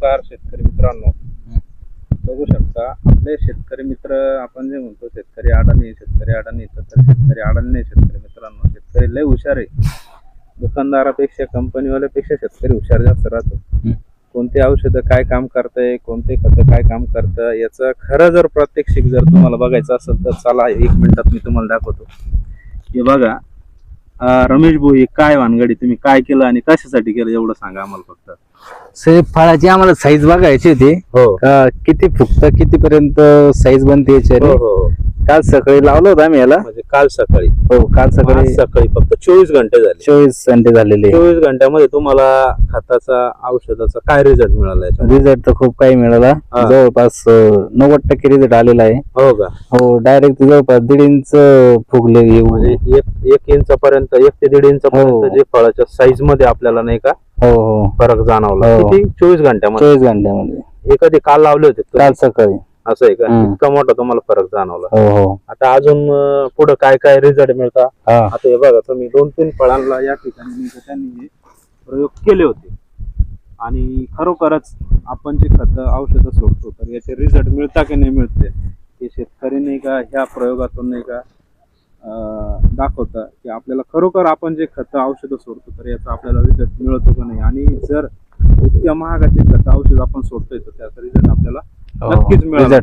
नमस्कार शेतकरी मित्रांनो, बघू शकता आपले शेतकरी मित्र आपण जे म्हणतो शेतकरी अडाणी तर शेतकरी अडाणी नाही. शेतकरी मित्रांनो, शेतकरी लय हुशार आहे. दुकानदारापेक्षा कंपनीवाल्यापेक्षा शेतकरी हुशार जास्त राहतो. कोणते औषधं काय काम करतंय, कोणते खतं काय काम करतं, याचं खरं जर प्रात्यक्षिक जर तुम्हाला बघायचं असेल तर चला 1 मिनिटात मी तुम्हाला दाखवतो. हे बघा, रमेश भाऊ, हे काय भानगडी, तुम्ही काय केलं आणि कशासाठी केलं एवढं सांगा आम्हाला फक्त. फळाची आम्हाला साईज बघायची होती. हो किती फुगत कितीपर्यंत साईज बनते याची. हो हो. काल सकाळी लावलं होतं आम्ही याला. म्हणजे काल सकाळी काल सकाळी फक्त 24 घंटे झाले. 24 घंटे झालेले. 24 घंट्यामध्ये तुम्हाला खताचा औषधाचा काय रिझल्ट मिळाला? रिझल्ट तर खूप काही मिळाला. जवळपास 90% रिझल्ट आलेला आहे. हो का? हो, डायरेक्ट जवळपास 1.5 इंच फुगले. म्हणजे 1 इंच पर्यंत, 1 ते 1.5 इंच पर्यंत जे फळाच्या साईज मध्ये आपल्याला नाही का हो फरक जाणवला. किती? 24 घंट्यामध्ये. 24 घंट्यामध्ये. हे कधी काल लावले होते? काल सकाळी. असं आहे का? इतका मोठा तुम्हाला फरक जाणवला. हो. आता अजून पुढे काय काय रिझल्ट मिळता? आता हे बघा, तुम्ही 2-3 फळांना या ठिकाणी त्यांनी प्रयोग केले होते आणि खरोखरच आपण जे खत औषधं सोडतो तर याचे रिझल्ट मिळता की नाही मिळते हे शेतकरी नाही का ह्या प्रयोगातून नाही का दाखवता की आपल्याला खरोखर आपण जे खत औषधं सोडतो तर याचा आपल्याला रिझल्ट मिळतो का नाही. आणि जर इतक्या महागाचे खत औषध आपण सोडतोय तर त्याचा रिझल्ट आपल्याला नक्कीच मिळेल.